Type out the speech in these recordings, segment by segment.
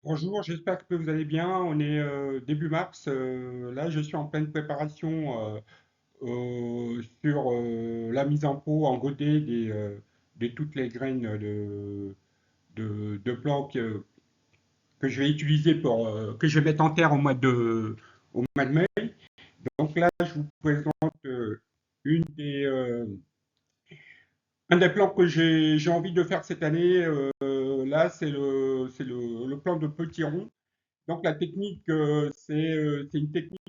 Bonjour, j'espère que vous allez bien. On est début mars. Là, je suis en pleine préparation sur la mise en pot en godet de toutes les graines de plants que je vais utiliser que je vais mettre en terre au mois de mai. Donc là, je vous présente une des, euh, un des plans que j'ai envie de faire cette année. Là, c'est le plan de petit rond. Donc la technique, c'est une technique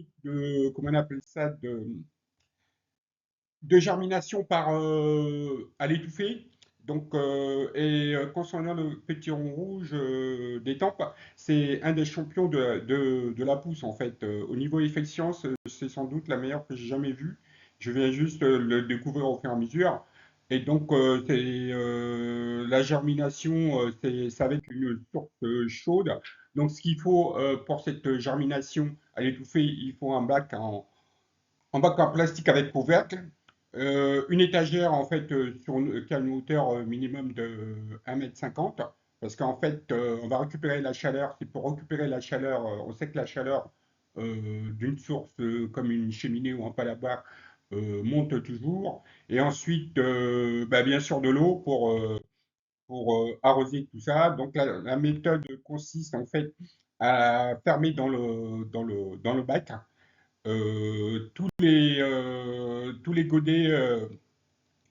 comment on appelle ça, de germination à l'étouffée. Donc, concernant le pétiron rouge des tempes, c'est un des champions de la pousse en fait. Au niveau efficience, c'est sans doute la meilleure que j'ai jamais vue. Je viens juste le découvrir au fur et à mesure. Et donc, la germination, c'est avec une source chaude. Donc, ce qu'il faut pour cette germination à l'étouffée, il faut un bac en plastique avec couvercle, une étagère en fait qui a une hauteur minimum de 1,50 m parce qu'en fait on va récupérer la chaleur, c'est pour récupérer la chaleur, on sait que la chaleur d'une source comme une cheminée ou un poêle à bois monte toujours, et ensuite bien sûr de l'eau pour arroser tout ça. Donc la méthode consiste en fait à fermer dans le bac tous les godets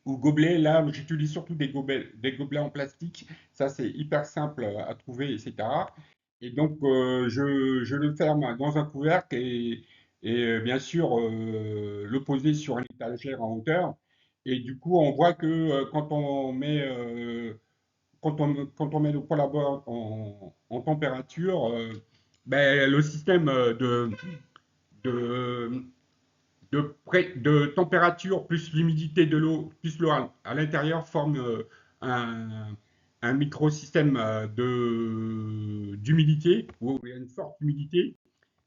ou gobelets. Là, j'utilise surtout des gobelets en plastique. Ça, c'est hyper simple à trouver, etc. Et donc, je le ferme dans un couvercle et bien sûr, le poser sur une étagère en hauteur. Et du coup, on voit que quand on met le poêle à bois en température, le système de, de température plus l'humidité de l'eau, plus l'eau à l'intérieur forme un, un microsystème d'humidité, où il y a une forte humidité.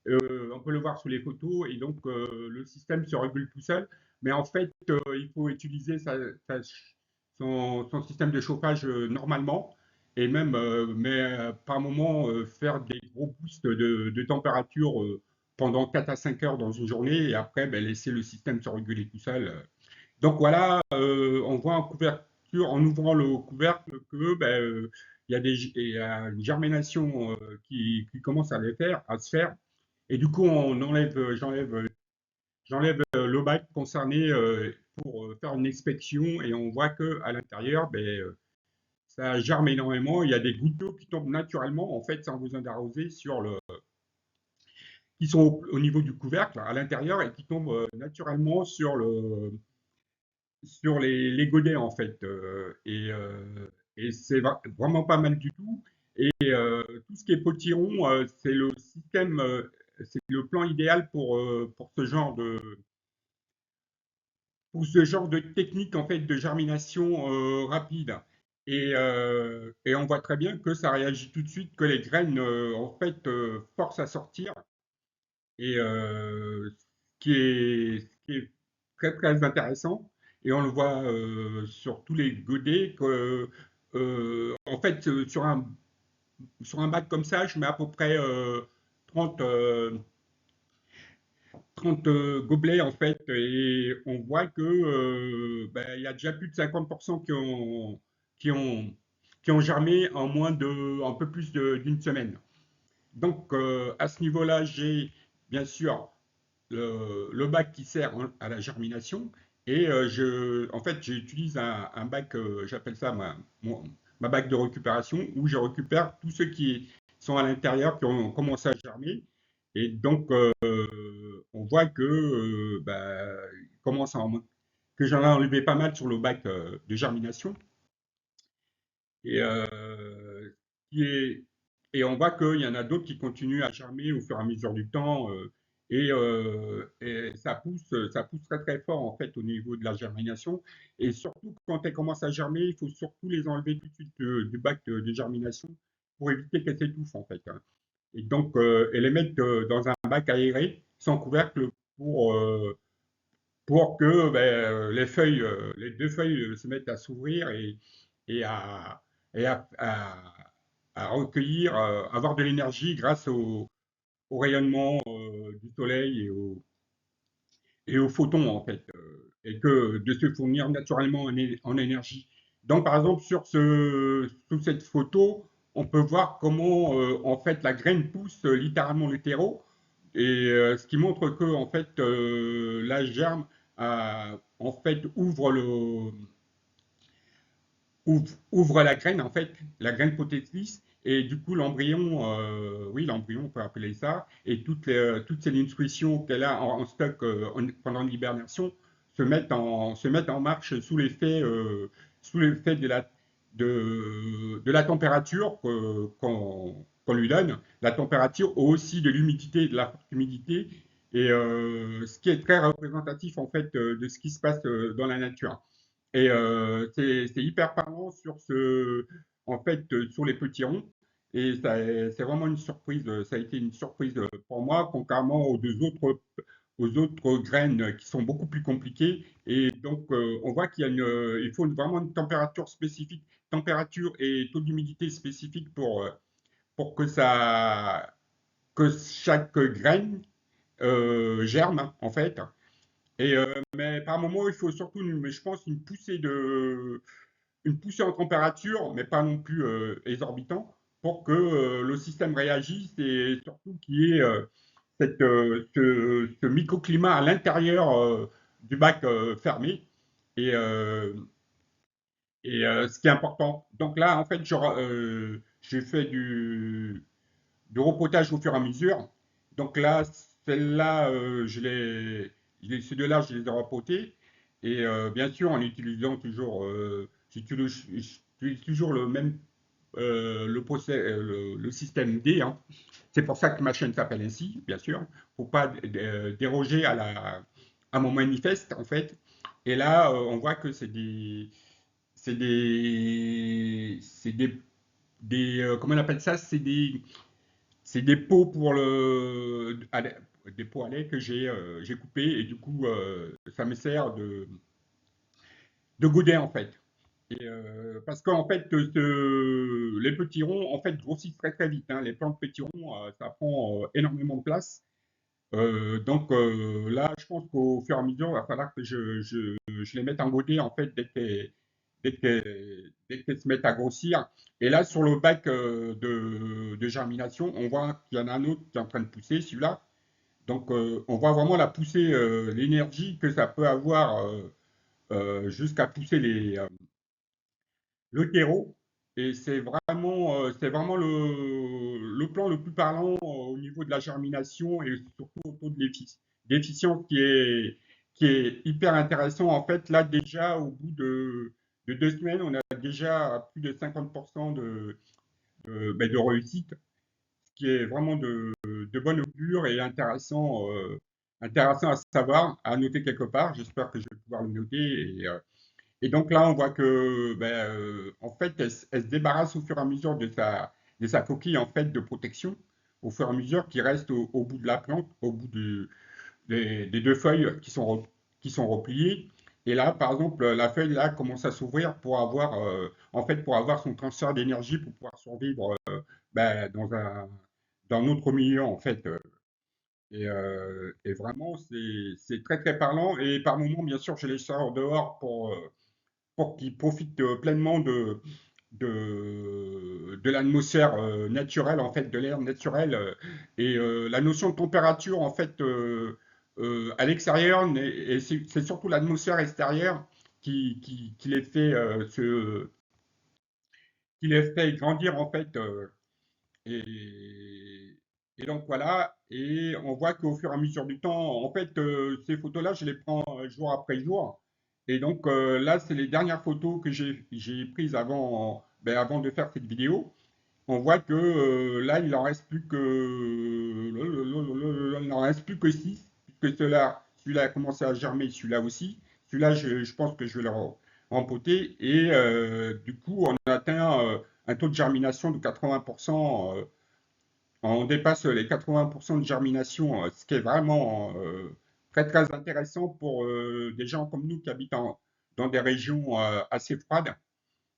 On peut le voir sur les photos, et donc le système se régule tout seul. Mais en fait, il faut utiliser son système de chauffage normalement, et même, par moment, faire des gros boosts de température pendant 4 à 5 heures dans une journée, et après, laisser le système se réguler tout seul. Donc voilà, on voit en ouvrant le couvercle que il y a une germination qui commence à se faire. Et du coup, j'enlève le bac concerné pour faire une inspection, et on voit que à l'intérieur, ça germe énormément. Il y a des gouttes d'eau qui tombent naturellement, en fait, sans besoin d'arroser qui sont au niveau du couvercle à l'intérieur, et qui tombent naturellement sur les godets en fait. Et c'est vraiment pas mal du tout. Et tout ce qui est potiron, c'est le plan idéal pour ce genre de technique en fait de germination rapide. Et on voit très bien que ça réagit tout de suite, que les graines en fait forcent à sortir. Et ce qui est très très intéressant, et on le voit sur tous les godets, que en fait sur un bac comme ça, je mets à peu près 30, 30 gobelets en fait, et on voit que il y a déjà plus de 50% qui ont, qui ont germé en un peu plus d'une semaine. Donc à ce niveau-là, j'ai bien sûr le bac qui sert à la germination, et en fait, j'utilise un bac, j'appelle ça ma bac de récupération, où je récupère tous ceux qui sont à l'intérieur, qui ont commencé à germer. Et donc, on voit que, il commence que j'en ai enlevé pas mal sur le bac de germination. Et, qui est- et on voit qu'il y en a d'autres qui continuent à germer au fur et à mesure du temps. Et ça pousse très très fort en fait au niveau de la germination. Et surtout quand elles commencent à germer, il faut surtout les enlever tout de suite du bac de germination pour éviter qu'elles s'étouffent en fait, hein. Et donc, et les mettre dans un bac aéré sans couvercle pour que les deux feuilles se mettent à s'ouvrir et à, et à recueillir, avoir de l'énergie grâce au rayonnement du soleil et aux photons en fait, et que de se fournir naturellement en énergie. Donc par exemple sous cette photo, on peut voir comment en fait la graine pousse littéralement le terreau, et ce qui montre que en fait la germe en fait ouvre la graine, en fait, la graine protectrice, et du coup, l'embryon, oui, l'embryon, on peut appeler ça, et toutes ces nutritions qu'elle a en stock pendant l'hibernation se mettent en marche sous l'effet de la température qu'on lui donne, la température aussi de l'humidité, de la forte humidité, et ce qui est très représentatif en fait de ce qui se passe dans la nature. Et c'est hyper parlant en fait, sur les petits ronds. Et c'est vraiment une surprise. Ça a été une surprise pour moi, contrairement aux autres graines qui sont beaucoup plus compliquées. Et donc, on voit il faut vraiment une température spécifique, température et taux d'humidité spécifique pour que chaque graine germe, en fait. Mais par moment, il faut surtout, je pense, une poussée en température, mais pas non plus exorbitant, pour que le système réagisse et surtout qu'il y ait ce microclimat à l'intérieur du bac fermé. Et, euh, Ce qui est important. Donc là, en fait, j'ai fait du repotage au fur et à mesure. Donc là, celle-là, ces deux-là, je les ai repotés. Et bien sûr, en utilisant toujours, j'utilise toujours le même, le système D, hein. C'est pour ça que ma chaîne s'appelle ainsi, bien sûr. Il ne faut pas déroger à mon manifeste, en fait. Et là, on voit que comment on appelle ça? C'est des pots des pots à lait que j'ai coupés et du coup ça me sert de godet en fait. Et, parce qu'en fait les petits ronds en fait grossissent très très vite, hein. Les plantes petits ronds ça prend énormément de place. Là je pense qu'au fur et à mesure il va falloir que je les mette en godet en fait dès qu'elles se mettent à grossir. Et là, sur le bac de germination, on voit qu'il y en a un autre qui est en train de pousser, celui-là. Donc, on voit vraiment la poussée, l'énergie que ça peut avoir jusqu'à pousser le terreau. Et c'est vraiment le plan le plus parlant au niveau de la germination et surtout autour de l'efficience qui est hyper intéressant. En fait, là, déjà, au bout de 2 semaines, on a déjà plus de 50% de réussite, ce qui est vraiment de bonne augure et intéressant à savoir, à noter quelque part. J'espère que je vais pouvoir le noter. Et donc là, on voit que, en fait, elle se débarrasse au fur et à mesure de sa coquille en fait de protection, au fur et à mesure qu'il reste au bout de la plante, au bout des deux feuilles qui sont repliées. Et là, par exemple, la feuille là commence à s'ouvrir en fait, pour avoir son transfert d'énergie pour pouvoir survivre dans notre milieu en fait. Et vraiment, c'est très très parlant. Et par moments, bien sûr, je les sors dehors pour qu'ils profitent pleinement de l'atmosphère naturelle, en fait, de l'air naturel. La notion de température, en fait, à l'extérieur, et c'est surtout l'atmosphère extérieure qui les fait, qui les fait grandir, en fait. Et, et donc voilà, et on voit qu'au fur et à mesure du temps, en fait, ces photos-là, je les prends jour après jour. Et donc là, c'est les dernières photos que j'ai prises avant de faire cette vidéo. On voit que là, il n'en reste plus que 6, puisque celui-là a commencé à germer, celui-là aussi. Celui-là, je pense que je vais le rempoter. Et du coup, on a atteint un taux de germination de 80%. On dépasse les 80% de germination, ce qui est vraiment très très intéressant pour des gens comme nous qui habitent dans des régions assez froides.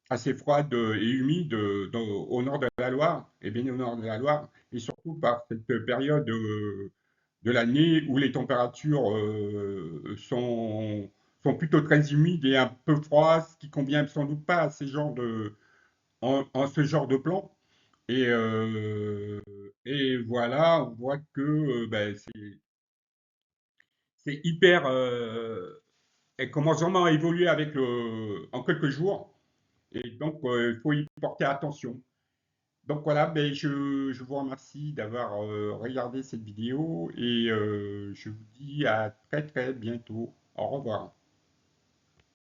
assez froide et humide au nord de la Loire, et bien au nord de la Loire, et surtout par cette période de l'année où les températures sont plutôt très humides et un peu froides, ce qui convient sans doute pas à en ce genre de plan. Et, euh, et voilà, on voit que ben, c'est hyper. Elle commence vraiment à évoluer en quelques jours. Et donc, il faut y porter attention. Donc voilà, ben, je vous remercie d'avoir regardé cette vidéo et je vous dis à très très bientôt. Au revoir.